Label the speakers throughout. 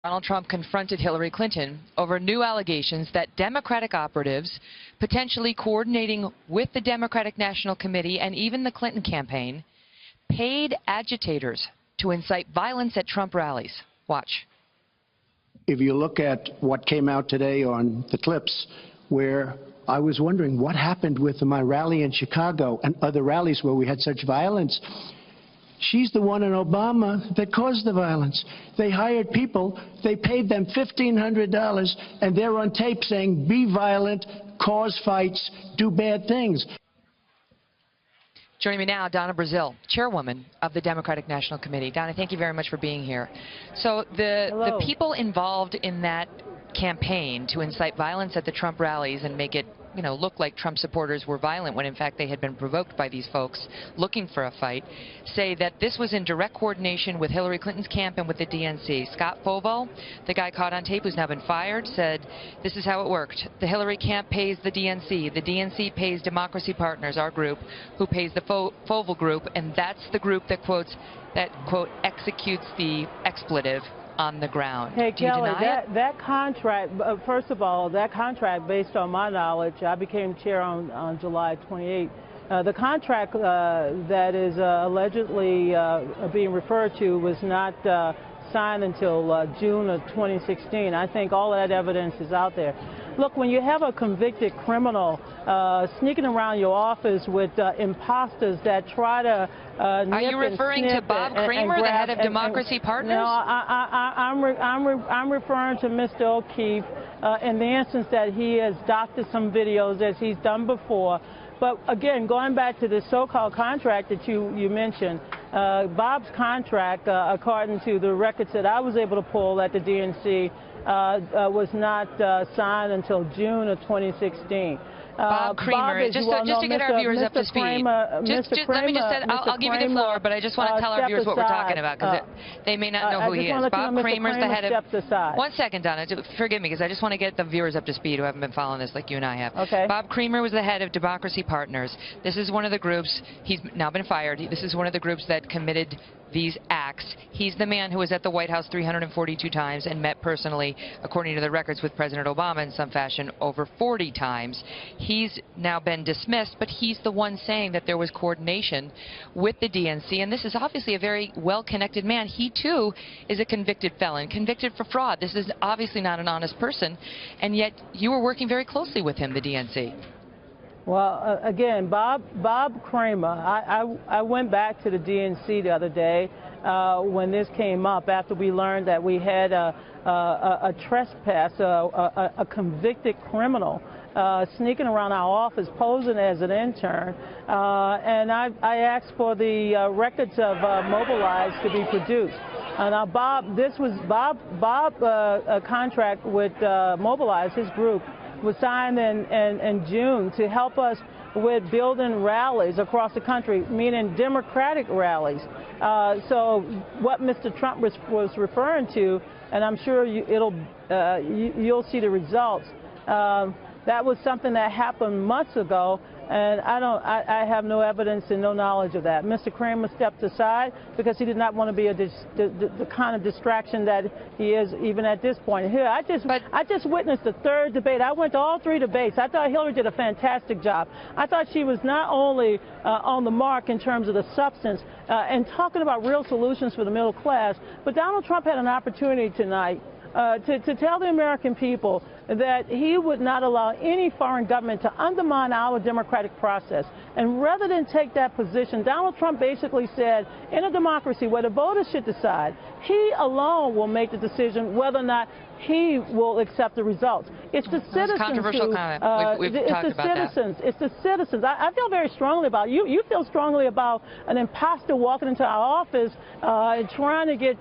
Speaker 1: Donald Trump confronted Hillary Clinton over new allegations that Democratic operatives, potentially coordinating with the Democratic National Committee and even the Clinton campaign, paid agitators to incite violence at Trump rallies. Watch.
Speaker 2: If you look at what came out today on the clips, where I was wondering what happened with my rally in Chicago and other rallies where we had such violence. She's the one in Obama that caused the violence. They hired people, they paid them $1,500, and they're on tape saying, be violent, cause fights, do bad things.
Speaker 1: Joining me now, Donna Brazile, chairwoman of the Democratic National Committee. Donna, thank you very much for being here. So the people involved in that campaign to incite violence at the Trump rallies and make it, look like Trump supporters were violent when in fact they had been provoked by these folks looking for a fight, say that this was in direct coordination with Hillary Clinton's camp and with the DNC. Scott Foval, the guy caught on tape who's now been fired, said this is how it worked. The Hillary camp pays the DNC pays Democracy Partners, our group, who pays the Foval group, and that's the group that quote, executes the expletive on the ground.
Speaker 3: Hey,
Speaker 1: Do you
Speaker 3: Kelly,
Speaker 1: deny it?
Speaker 3: that contract, first of all, that contract, based on my knowledge, I became chair on July 28th. The contract that is allegedly being referred to was not signed until June of 2016. I think all of that evidence is out there. Look, when you have a convicted criminal sneaking around your office with imposters that try to
Speaker 1: Are you referring to Bob Kramer, the head of Democracy Partners?
Speaker 3: No, I'm referring to Mr. O'Keefe in the instance that he has doctored some videos as he's done before. But again, going back to the so-called contract that you mentioned, Bob's contract, according to the records that I was able to pull at the DNC, was not signed until June of 2016.
Speaker 1: Bob Kramer, just to get our viewers up to speed. Let me just say, I'll give you the floor, but I just want to tell our viewers what we're talking about, because they may not know who he is. Bob Kramer's the head of... One second, Donna, forgive me, because I just want to get the viewers up to speed who haven't been following this like you and I have.
Speaker 3: Okay.
Speaker 1: Bob Kramer was the head of Democracy Partners. This is one of the groups, he's now been fired, this is one of the groups that committed these acts. He's the man who was at the White House 342 times and met personally, according to the records, with President Obama in some fashion over 40 times. He's now been dismissed, but he's the one saying that there was coordination with the DNC, and this is obviously a very well-connected man. He, too, is a convicted felon, convicted for fraud. This is obviously not an honest person, and yet you were working very closely with him, the DNC.
Speaker 3: Well, again, Bob Kramer, I went back to the DNC the other day when this came up after we learned that we had a trespass, a convicted criminal sneaking around our office posing as an intern, and I asked for the records of Mobilize to be produced. Now, Bob's contract with Mobilize, his group, was signed in June to help us with building rallies across the country, meaning Democratic rallies. So what Mr. Trump was referring to, and I'm sure you'll see the results, that was something that happened months ago, and I have no evidence and no knowledge of that. Mr. Kramer stepped aside because he did not want to be the kind of distraction that he is even at this point. Here, I just witnessed the third debate. I went to all three debates. I thought Hillary did a fantastic job. I thought she was not only on the mark in terms of the substance and talking about real solutions for the middle class, but Donald Trump had an opportunity tonight to tell the American people that he would not allow any foreign government to undermine our democratic process. And rather than take that position, Donald Trump basically said, in a democracy where the voters should decide, he alone will make the decision whether or not he will accept the results. It's the citizens
Speaker 1: controversial comment. We've talked about that.
Speaker 3: It's the citizens. I feel very strongly about you. You feel strongly about an imposter walking into our office and trying to get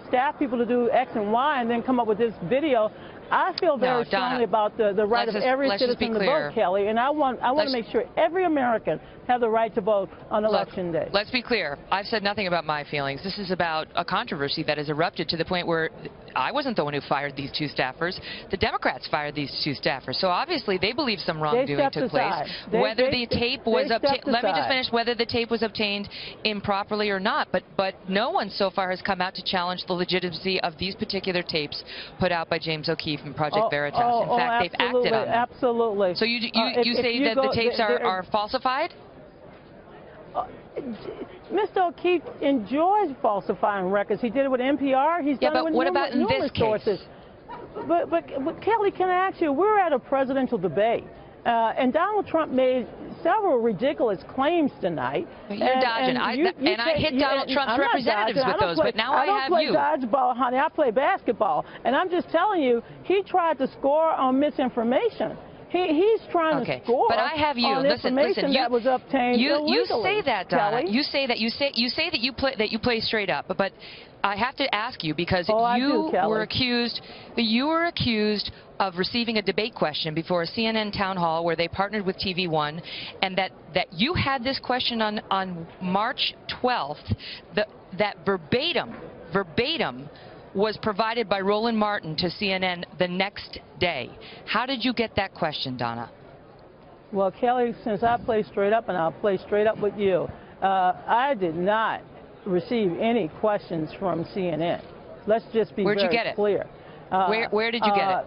Speaker 3: staff people to do X and Y and then come up with this video. I feel very strongly about the right of every citizen to vote, Kelly, and I want to make sure every American have the right to vote on Election Day.
Speaker 1: Let's be clear. I've said nothing about my feelings. This is about a controversy that has erupted to the point where I wasn't the one who fired these two staffers. The Democrats fired these two staffers. So obviously they believe some wrongdoing took place. Whether the tape was obtained, let me just finish, whether the tape was obtained improperly or not. But no one so far has come out to challenge the legitimacy of these particular tapes put out by James O'Keefe and Project Veritas. In fact, they've acted on them.
Speaker 3: Absolutely.
Speaker 1: So you say that the tapes are falsified?
Speaker 3: Mr. O'Keefe enjoys falsifying records. He did it with NPR. He's done it with numerous sources. But Kelly, can I ask you, we're at a presidential debate, and Donald Trump made several ridiculous claims tonight.
Speaker 1: You're dodging. I hit Donald Trump's representatives with those, but now I have you.
Speaker 3: I don't play dodgeball, honey. I play basketball. And I'm just telling you, he tried to score on misinformation. He's trying to score
Speaker 1: but I have you.
Speaker 3: on information that was obtained illegally.
Speaker 1: You say that, Donna.
Speaker 3: Kelly.
Speaker 1: You say that. You say that you play straight up. But I have to ask you because you were accused of receiving a debate question before a CNN town hall where they partnered with TV1, and that you had this question on March 12th. That verbatim was provided by Roland Martin to CNN the next day. How did you get that question, Donna?
Speaker 3: Well, Kelly, since I play straight up, and I'll play straight up with you, I did not receive any questions from CNN. Let's just be very clear.
Speaker 1: Where did you get it?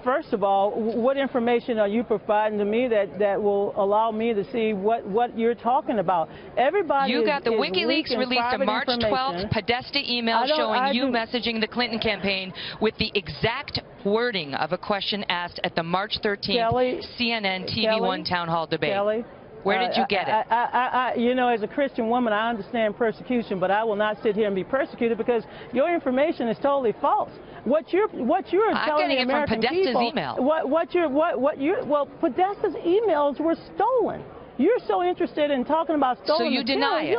Speaker 3: First of all, what information are you providing to me that will allow me to see what you're talking about? Everybody
Speaker 1: You got the WikiLeaks released a March 12th Podesta email showing you messaging the Clinton campaign with the exact wording of a question asked at the March 13th CNN TV1 town hall debate.
Speaker 3: Kelly,
Speaker 1: where did you get it?
Speaker 3: You know, as a Christian woman, I understand persecution, but I will not sit here and be persecuted because your information is totally false. What you're telling the American people, well, Podesta's emails were stolen. You're so interested in talking about stolen
Speaker 1: material. So you deny it.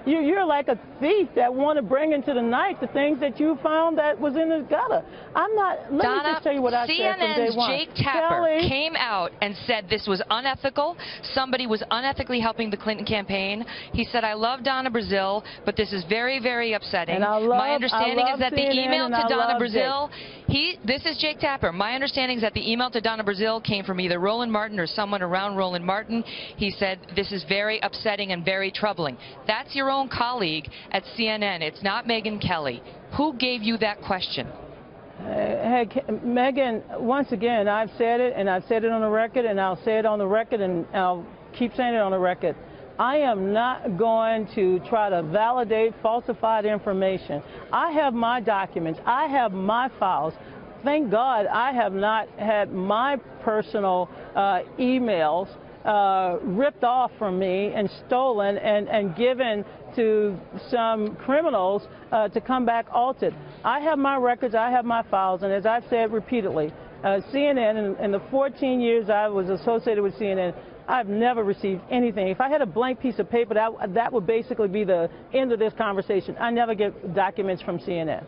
Speaker 3: You're like a thief that want to bring into the night the things that you found that was in the gutter. I'm not. Let me just tell you what I said from day one.
Speaker 1: CNN's Jake Tapper came out and said this was unethical. Somebody was unethically helping the Clinton campaign. He said, "I love Donna Brazile, but this is very, very upsetting." My understanding is that the email to Donna Brazile, this is Jake Tapper. My understanding is that the email to Donna Brazile came from either Roland Martin or someone around Roland Martin. He said, "This is very upsetting and very troubling." That's your own colleague at CNN. It's not Megyn Kelly. Who gave you that question?
Speaker 3: Hey, Megan, once again, I've said it, and I've said it on the record, and I'll say it on the record, and I'll keep saying it on the record. I am not going to try to validate falsified information. I have my documents. I have my files. Thank God I have not had my personal emails ripped off from me and stolen and given to some criminals to come back altered. I have my records, I have my files, and as I've said repeatedly, CNN, in the 14 years I was associated with CNN, I've never received anything. If I had a blank piece of paper, that would basically be the end of this conversation. I never get documents from CNN.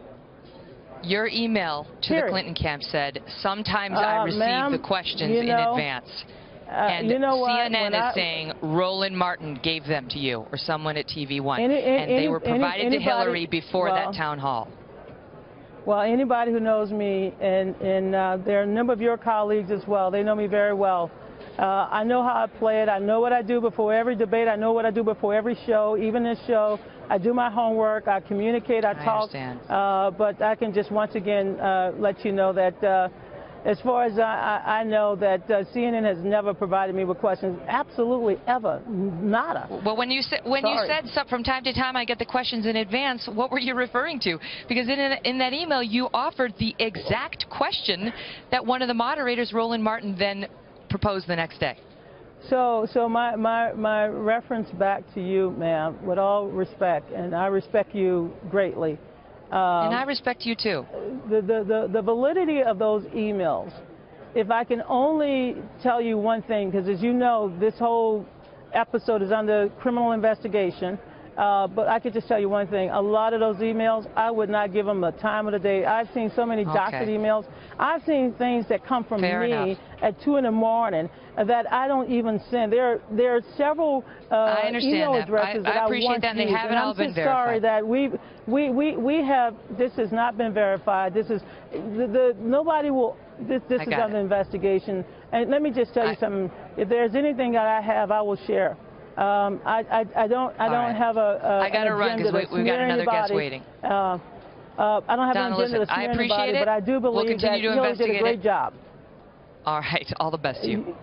Speaker 1: Your email to the Clinton camp said, "Sometimes I receive the questions in advance." And
Speaker 3: you know what?
Speaker 1: CNN is saying Roland Martin gave them to you or someone at TV1, and they were provided to Hillary before that town hall.
Speaker 3: Well, anybody who knows me, and there are a number of your colleagues as well, they know me very well. I know how I play it. I know what I do before every debate. I know what I do before every show, even this show. I do my homework. I communicate. I talk. But I can just once again let you know that as far as I know, that CNN has never provided me with questions. Absolutely, ever, nada.
Speaker 1: Well, when you said from time to time I get the questions in advance, what were you referring to? Because in that email you offered the exact question that one of the moderators, Roland Martin, then proposed the next day.
Speaker 3: So my reference back to you, ma'am, with all respect, and I respect you greatly.
Speaker 1: And I respect you too.
Speaker 3: The validity of those emails, if I can only tell you one thing, because as you know, this whole episode is under criminal investigation. But I could just tell you one thing. A lot of those emails, I would not give them the time of the day. I've seen so many doctored emails. I've seen things that come from me at 2 in the morning that I don't even send. There are several email addresses that I want to use. And I'm just sorry that we have, this has not been verified. This is, nobody will, this is under investigation. And let me just tell you something. If there's anything that I have, I will share. I don't have
Speaker 1: I got to run because we've got another guest waiting.
Speaker 3: I don't have an agenda to smear anybody, but I do believe that Hillary did a great job.
Speaker 1: All right. All the best to you.